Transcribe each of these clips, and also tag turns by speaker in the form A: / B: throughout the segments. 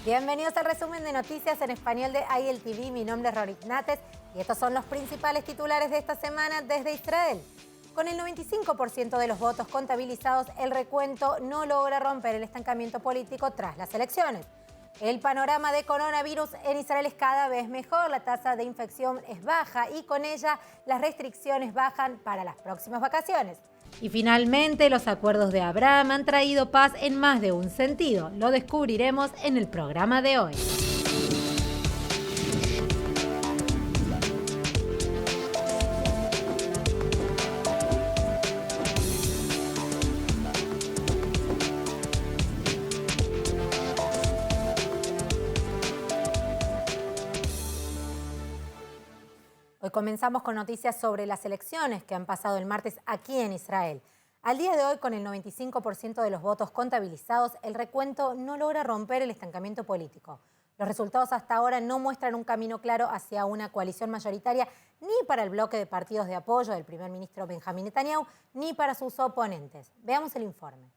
A: Bienvenidos al resumen de noticias en español de ILTV. Mi nombre es Rorik Nates y estos son los principales titulares de esta semana desde Israel. Con el 95% de los votos contabilizados, el recuento no logra romper el estancamiento político tras las elecciones. El panorama de coronavirus en Israel es cada vez mejor, la tasa de infección es baja y con ella las restricciones bajan para las próximas vacaciones. Y finalmente, los acuerdos de Abraham han traído paz en más de un sentido. Lo descubriremos en el programa de hoy. Hoy comenzamos con noticias sobre las elecciones que han pasado el martes aquí en Israel. Al día de hoy, con el 95% de los votos contabilizados, el recuento no logra romper el estancamiento político. Los resultados hasta ahora no muestran un camino claro hacia una coalición mayoritaria ni para el bloque de partidos de apoyo del primer ministro Benjamín Netanyahu ni para sus oponentes. Veamos el informe.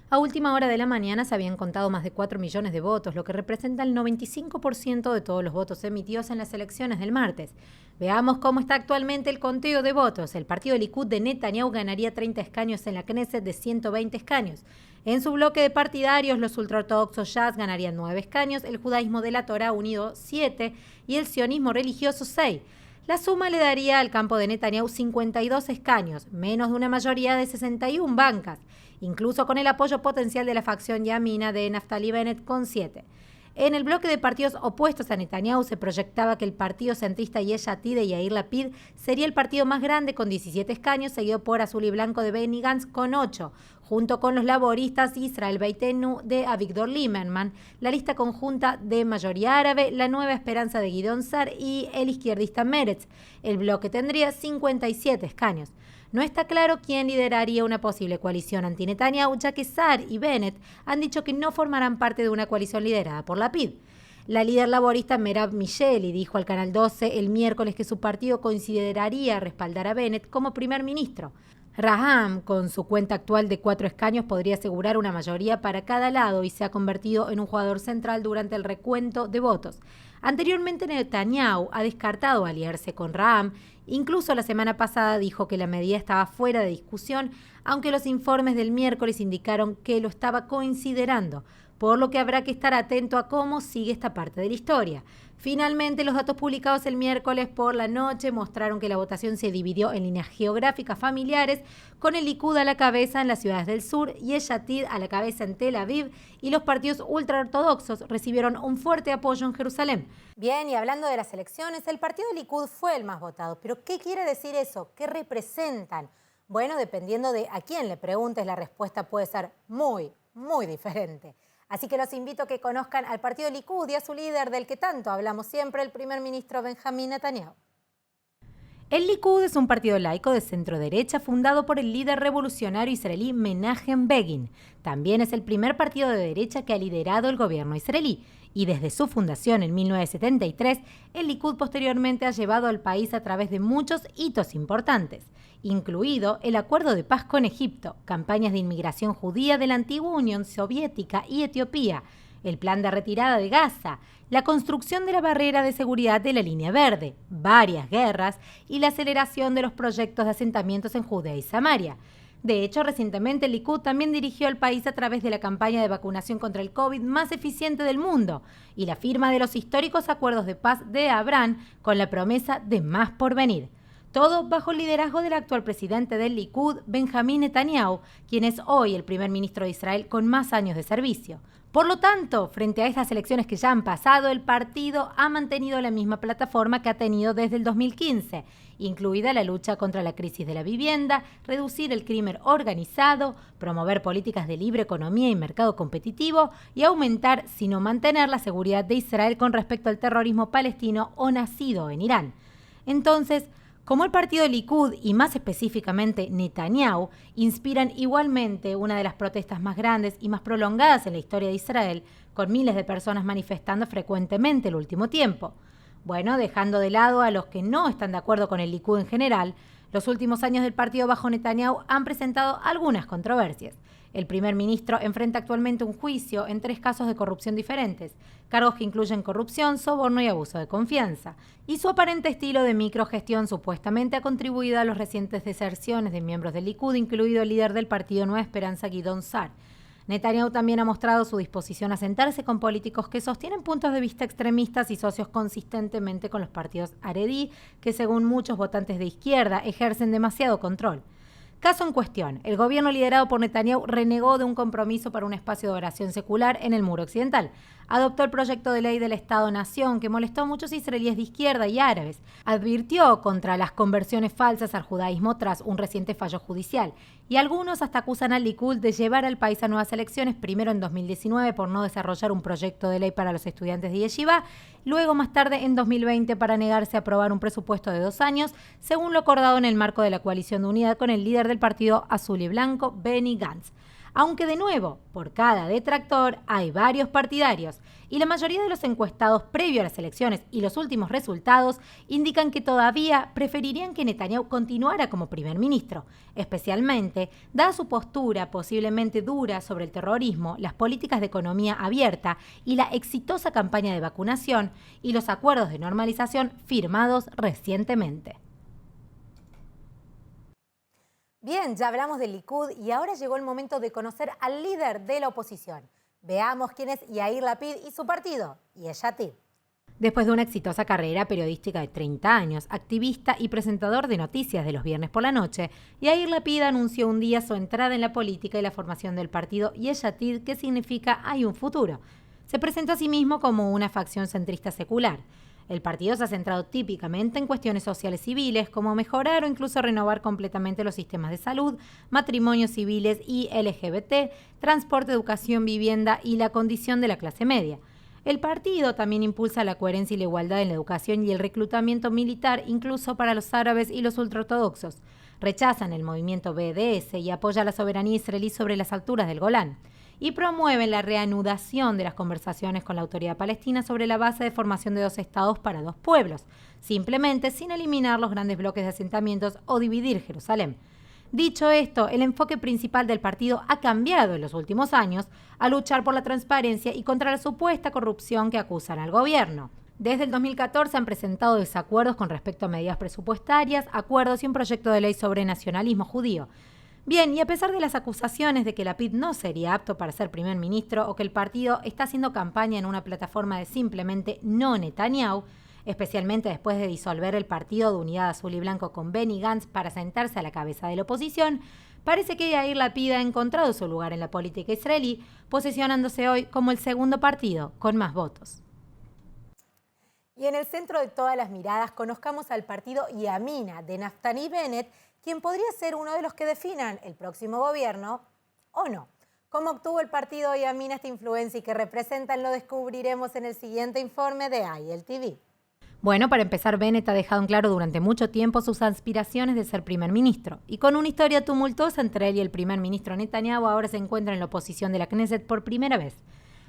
A: A última hora de la mañana se habían contado más de 4 millones de votos, lo que representa el 95% de todos los votos emitidos en las elecciones del martes. Veamos cómo está actualmente el conteo de votos. El partido Likud de Netanyahu ganaría 30 escaños en la Knesset de 120 escaños. En su bloque de partidarios, los ultraortodoxos Shas ganarían 9 escaños, el judaísmo de la Torá unido 7 y el sionismo religioso 6. La suma le daría al campo de Netanyahu 52 escaños, menos de una mayoría de 61 bancas, incluso con el apoyo potencial de la facción yamina de Naftali Bennett con 7. En el bloque de partidos opuestos a Netanyahu se proyectaba que el partido centrista Yesh Atid de Yair Lapid sería el partido más grande con 17 escaños, seguido por Azul y Blanco de Benny Gantz con 8, junto con los laboristas Israel Beitenu de Avigdor Lieberman, la lista conjunta de mayoría árabe, la Nueva Esperanza de Gideon Sa'ar y el izquierdista Meretz. El bloque tendría 57 escaños. No está claro quién lideraría una posible coalición anti-Netanyahu, ya que Sa'ar y Bennett han dicho que no formarán parte de una coalición liderada por Lapid. La líder laborista Merav Micheli dijo al Canal 12 el miércoles que su partido consideraría respaldar a Bennett como primer ministro. Raham, con su cuenta actual de 4 escaños, podría asegurar una mayoría para cada lado y se ha convertido en un jugador central durante el recuento de votos. Anteriormente, Netanyahu ha descartado aliarse con Raham. Incluso la semana pasada dijo que la medida estaba fuera de discusión, aunque los informes del miércoles indicaron que lo estaba considerando, por lo que habrá que estar atento a cómo sigue esta parte de la historia. Finalmente, los datos publicados el miércoles por la noche mostraron que la votación se dividió en líneas geográficas familiares, con el Likud a la cabeza en las ciudades del sur y Yesh Atid a la cabeza en Tel Aviv, y los partidos ultraortodoxos recibieron un fuerte apoyo en Jerusalén. Bien, y hablando de las elecciones, el partido Likud fue el más votado. ¿Pero qué quiere decir eso? ¿Qué representan? Bueno, dependiendo de a quién le preguntes, la respuesta puede ser muy diferente. Así que los invito a que conozcan al partido Likud y a su líder, del que tanto hablamos siempre, el primer ministro Benjamín Netanyahu. El Likud es un partido laico de centro-derecha fundado por el líder revolucionario israelí Menachem Begin. También es el primer partido de derecha que ha liderado el gobierno israelí. Y desde su fundación en 1973, el Likud posteriormente ha llevado al país a través de muchos hitos importantes, incluido el Acuerdo de Paz con Egipto, campañas de inmigración judía de la antigua Unión Soviética y Etiopía, el plan de retirada de Gaza, la construcción de la barrera de seguridad de la Línea Verde, varias guerras y la aceleración de los proyectos de asentamientos en Judea y Samaria. De hecho, recientemente el Likud también dirigió al país a través de la campaña de vacunación contra el COVID más eficiente del mundo y la firma de los históricos acuerdos de paz de Abraham con la promesa de más por venir. Todo bajo el liderazgo del actual presidente del Likud, Benjamín Netanyahu, quien es hoy el primer ministro de Israel con más años de servicio. Por lo tanto, frente a estas elecciones que ya han pasado, el partido ha mantenido la misma plataforma que ha tenido desde el 2015, incluida la lucha contra la crisis de la vivienda, reducir el crimen organizado, promover políticas de libre economía y mercado competitivo y aumentar, sino mantener, la seguridad de Israel con respecto al terrorismo palestino o nacido en Irán. Entonces, como el partido Likud y más específicamente Netanyahu inspiran igualmente una de las protestas más grandes y más prolongadas en la historia de Israel, con miles de personas manifestando frecuentemente el último tiempo. Bueno, dejando de lado a los que no están de acuerdo con el Likud en general, los últimos años del partido bajo Netanyahu han presentado algunas controversias. El primer ministro enfrenta actualmente un juicio en 3 casos de corrupción diferentes, cargos que incluyen corrupción, soborno y abuso de confianza. Y su aparente estilo de microgestión supuestamente ha contribuido a las recientes deserciones de miembros del Likud, incluido el líder del partido Nueva Esperanza, Gideon Sa'ar. Netanyahu también ha mostrado su disposición a sentarse con políticos que sostienen puntos de vista extremistas y socios consistentemente con los partidos Haredí, que según muchos votantes de izquierda ejercen demasiado control. Caso en cuestión, el gobierno liderado por Netanyahu renegó de un compromiso para un espacio de oración secular en el Muro Occidental. Adoptó el proyecto de ley del Estado-Nación que molestó a muchos israelíes de izquierda y árabes. Advirtió contra las conversiones falsas al judaísmo tras un reciente fallo judicial. Y algunos hasta acusan al Likud de llevar al país a nuevas elecciones, primero en 2019 por no desarrollar un proyecto de ley para los estudiantes de Yeshiva, luego más tarde en 2020 para negarse a aprobar un presupuesto de 2 años, según lo acordado en el marco de la coalición de unidad con el líder del partido azul y blanco, Benny Gantz. Aunque de nuevo, por cada detractor hay varios partidarios, y la mayoría de los encuestados previo a las elecciones y los últimos resultados indican que todavía preferirían que Netanyahu continuara como primer ministro, especialmente dada su postura posiblemente dura sobre el terrorismo, las políticas de economía abierta y la exitosa campaña de vacunación y los acuerdos de normalización firmados recientemente. Bien, ya hablamos del Likud y ahora llegó el momento de conocer al líder de la oposición. Veamos quién es Yair Lapid y su partido, Yesh Atid. Después de una exitosa carrera periodística de 30 años, activista y presentador de noticias de los viernes por la noche, Yair Lapid anunció un día su entrada en la política y la formación del partido Yesh Atid, que significa Hay un futuro. Se presentó a sí mismo como una facción centrista secular. El partido se ha centrado típicamente en cuestiones sociales civiles, como mejorar o incluso renovar completamente los sistemas de salud, matrimonios civiles y LGBT, transporte, educación, vivienda y la condición de la clase media. El partido también impulsa la coherencia y la igualdad en la educación y el reclutamiento militar, incluso para los árabes y los ultraortodoxos. Rechazan el movimiento BDS y apoya la soberanía israelí sobre las alturas del Golán. Y promueven la reanudación de las conversaciones con la autoridad palestina sobre la base de formación de 2 estados para 2 pueblos, simplemente sin eliminar los grandes bloques de asentamientos o dividir Jerusalén. Dicho esto, el enfoque principal del partido ha cambiado en los últimos años a luchar por la transparencia y contra la supuesta corrupción que acusan al gobierno. Desde el 2014 han presentado desacuerdos con respecto a medidas presupuestarias, acuerdos y un proyecto de ley sobre nacionalismo judío. Bien, y a pesar de las acusaciones de que Lapid no sería apto para ser primer ministro o que el partido está haciendo campaña en una plataforma de simplemente no Netanyahu, especialmente después de disolver el partido de Unidad Azul y Blanco con Benny Gantz para sentarse a la cabeza de la oposición, parece que Yair Lapid ha encontrado su lugar en la política israelí, posicionándose hoy como el segundo partido con más votos. Y en el centro de todas las miradas conozcamos al partido Yamina de Naftali Bennett, quien podría ser uno de los que definan el próximo gobierno o no. ¿Cómo obtuvo el partido Yamina esta influencia y qué representan? Lo descubriremos en el siguiente informe de ILTV. Bueno, para empezar, Bennett ha dejado en claro durante mucho tiempo sus aspiraciones de ser primer ministro. Y con una historia tumultuosa entre él y el primer ministro Netanyahu, ahora se encuentra en la oposición de la Knesset por primera vez.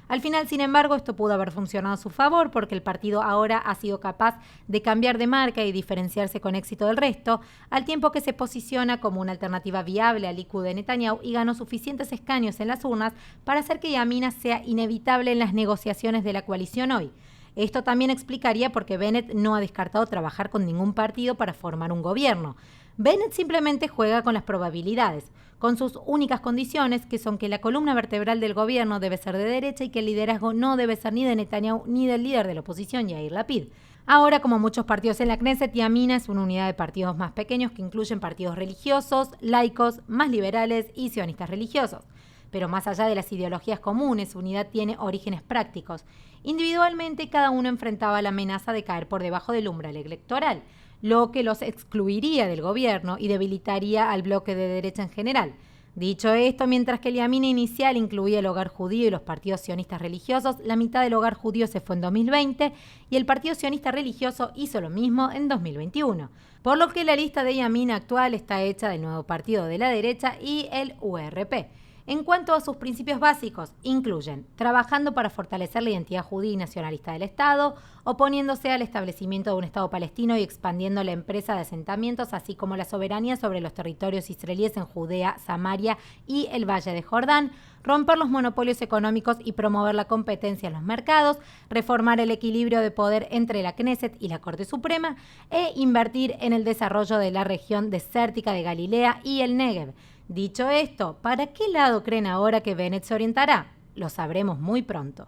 A: Al final, sin embargo, esto pudo haber funcionado a su favor porque el partido ahora ha sido capaz de cambiar de marca y diferenciarse con éxito del resto, al tiempo que se posiciona como una alternativa viable al Likud de Netanyahu y ganó suficientes escaños en las urnas para hacer que Yamina sea inevitable en las negociaciones de la coalición hoy. Esto también explicaría por qué Bennett no ha descartado trabajar con ningún partido para formar un gobierno. Bennett simplemente juega con las probabilidades, con sus únicas condiciones, que son que la columna vertebral del gobierno debe ser de derecha y que el liderazgo no debe ser ni de Netanyahu ni del líder de la oposición, Yair Lapid. Ahora, como muchos partidos en la Knesset, Yamina es una unidad de partidos más pequeños que incluyen partidos religiosos, laicos, más liberales y sionistas religiosos. Pero más allá de las ideologías comunes, su unidad tiene orígenes prácticos. Individualmente, cada uno enfrentaba la amenaza de caer por debajo del umbral electoral, lo que los excluiría del gobierno y debilitaría al bloque de derecha en general. Dicho esto, mientras que el Yamina inicial incluía el hogar judío y los partidos sionistas religiosos, la mitad del hogar judío se fue en 2020 y el partido sionista religioso hizo lo mismo en 2021. Por lo que la lista de Yamina actual está hecha del nuevo partido de la derecha y el URP. En cuanto a sus principios básicos, incluyen trabajando para fortalecer la identidad judía y nacionalista del Estado, oponiéndose al establecimiento de un Estado palestino y expandiendo la empresa de asentamientos, así como la soberanía sobre los territorios israelíes en Judea, Samaria y el Valle de Jordán, romper los monopolios económicos y promover la competencia en los mercados, reformar el equilibrio de poder entre la Knesset y la Corte Suprema e invertir en el desarrollo de la región desértica de Galilea y el Negev. Dicho esto, ¿para qué lado creen ahora que Bennett se orientará? Lo sabremos muy pronto.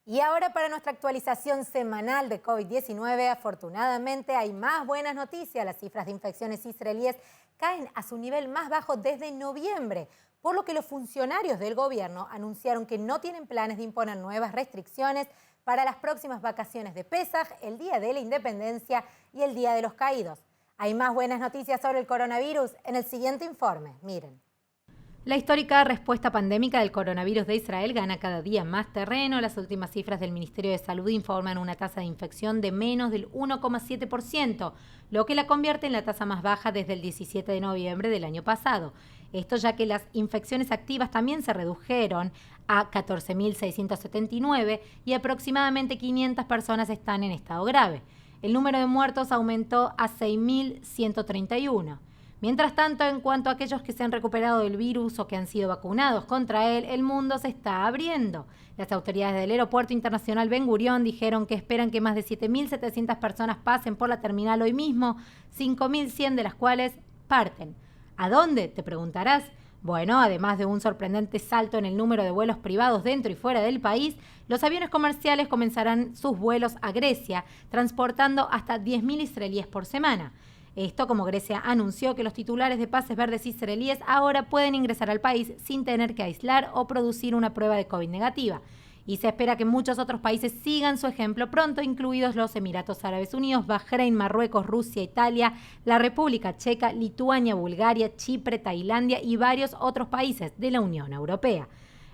A: Y ahora para nuestra actualización semanal de COVID-19, afortunadamente hay más buenas noticias. Las cifras de infecciones israelíes caen a su nivel más bajo desde noviembre, por lo que los funcionarios del gobierno anunciaron que no tienen planes de imponer nuevas restricciones para las próximas vacaciones de Pesaj, el Día de la Independencia y el Día de los Caídos. Hay más buenas noticias sobre el coronavirus en el siguiente informe. Miren. La histórica respuesta pandémica del coronavirus de Israel gana cada día más terreno. Las últimas cifras del Ministerio de Salud informan una tasa de infección de menos del 1,7%, lo que la convierte en la tasa más baja desde el 17 de noviembre del año pasado. Esto ya que las infecciones activas también se redujeron a 14.679 y aproximadamente 500 personas están en estado grave. El número de muertos aumentó a 6.131. Mientras tanto, en cuanto a aquellos que se han recuperado del virus o que han sido vacunados contra él, el mundo se está abriendo. Las autoridades del Aeropuerto Internacional Ben Gurión dijeron que esperan que más de 7.700 personas pasen por la terminal hoy mismo, 5.100 de las cuales parten. ¿A dónde?, te preguntarás. Bueno, además de un sorprendente salto en el número de vuelos privados dentro y fuera del país, los aviones comerciales comenzarán sus vuelos a Grecia, transportando hasta 10.000 israelíes por semana. Esto como Grecia anunció que los titulares de pases verdes israelíes ahora pueden ingresar al país sin tener que aislar o producir una prueba de COVID negativa. Y se espera que muchos otros países sigan su ejemplo pronto, incluidos los Emiratos Árabes Unidos, Bahrein, Marruecos, Rusia, Italia, la República Checa, Lituania, Bulgaria, Chipre, Tailandia y varios otros países de la Unión Europea.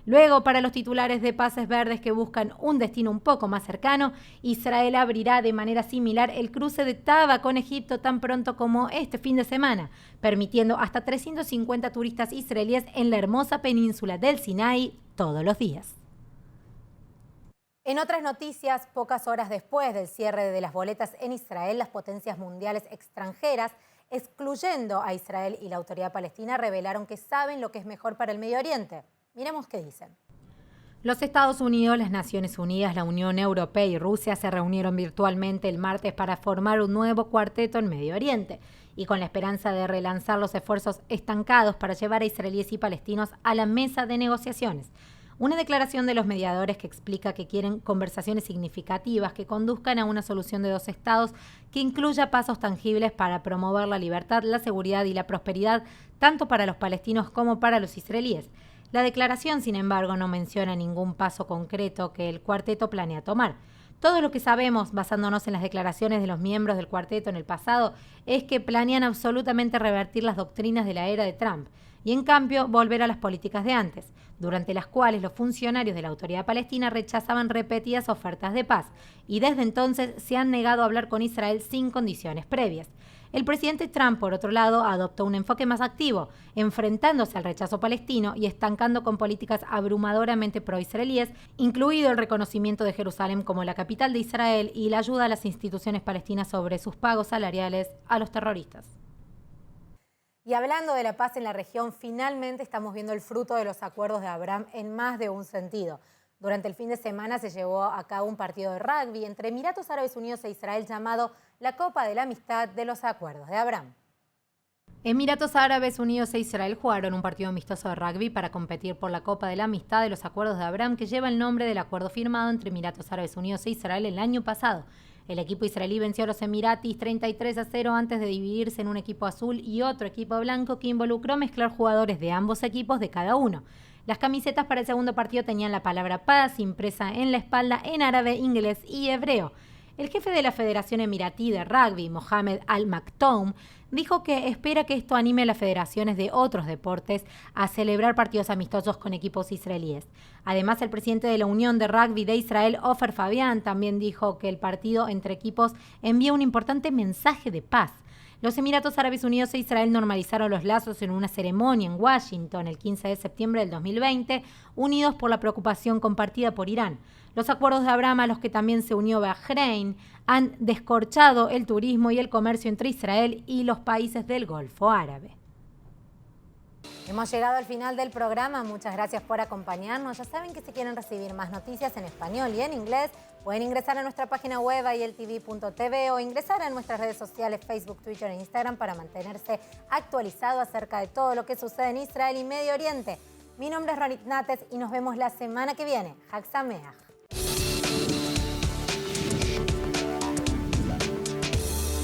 A: Luego, para los titulares de pases verdes que buscan un destino un poco más cercano, Israel abrirá de manera similar el cruce de Taba con Egipto tan pronto como este fin de semana, permitiendo hasta 350 turistas israelíes en la hermosa península del Sinaí todos los días. En otras noticias, pocas horas después del cierre de las boletas en Israel, las potencias mundiales extranjeras, excluyendo a Israel y la Autoridad Palestina, revelaron que saben lo que es mejor para el Medio Oriente. Miremos qué dicen. Los Estados Unidos, las Naciones Unidas, la Unión Europea y Rusia se reunieron virtualmente el martes para formar un nuevo cuarteto en Medio Oriente y con la esperanza de relanzar los esfuerzos estancados para llevar a israelíes y palestinos a la mesa de negociaciones. Una declaración de los mediadores que explica que quieren conversaciones significativas que conduzcan a una solución de dos estados que incluya pasos tangibles para promover la libertad, la seguridad y la prosperidad tanto para los palestinos como para los israelíes. La declaración, sin embargo, no menciona ningún paso concreto que el cuarteto planea tomar. Todo lo que sabemos, basándonos en las declaraciones de los miembros del cuarteto en el pasado, es que planean absolutamente revertir las doctrinas de la era de Trump y, en cambio, volver a las políticas de antes, durante las cuales los funcionarios de la Autoridad Palestina rechazaban repetidas ofertas de paz y desde entonces se han negado a hablar con Israel sin condiciones previas. El presidente Trump, por otro lado, adoptó un enfoque más activo, enfrentándose al rechazo palestino y estancando con políticas abrumadoramente pro-israelíes, incluido el reconocimiento de Jerusalén como la capital de Israel y la ayuda a las instituciones palestinas sobre sus pagos salariales a los terroristas. Y hablando de la paz en la región, finalmente estamos viendo el fruto de los acuerdos de Abraham en más de un sentido. Durante el fin de semana se llevó a cabo un partido de rugby entre Emiratos Árabes Unidos e Israel llamado la Copa de la Amistad de los Acuerdos de Abraham. Emiratos Árabes Unidos e Israel jugaron un partido amistoso de rugby para competir por la Copa de la Amistad de los Acuerdos de Abraham, que lleva el nombre del acuerdo firmado entre Emiratos Árabes Unidos e Israel el año pasado. El equipo israelí venció a los emiratis 33-0 antes de dividirse en un equipo azul y otro equipo blanco que involucró mezclar jugadores de ambos equipos de cada uno. Las camisetas para el segundo partido tenían la palabra paz impresa en la espalda en árabe, inglés y hebreo. El jefe de la Federación Emiratí de Rugby, Mohamed Al Maktoum, dijo que espera que esto anime a las federaciones de otros deportes a celebrar partidos amistosos con equipos israelíes. Además, el presidente de la Unión de Rugby de Israel, Ofer Fabian, también dijo que el partido entre equipos envía un importante mensaje de paz. Los Emiratos Árabes Unidos e Israel normalizaron los lazos en una ceremonia en Washington el 15 de septiembre del 2020, unidos por la preocupación compartida por Irán. Los acuerdos de Abraham, a los que también se unió Bahrein, han descorchado el turismo y el comercio entre Israel y los países del Golfo Árabe. Hemos llegado al final del programa. Muchas gracias por acompañarnos. Ya saben que si quieren recibir más noticias en español y en inglés, pueden ingresar a nuestra página web ieltv.tv o ingresar a nuestras redes sociales Facebook, Twitter e Instagram para mantenerse actualizado acerca de todo lo que sucede en Israel y Medio Oriente. Mi nombre es Ronit Nates y nos vemos la semana que viene. Hag Sameach.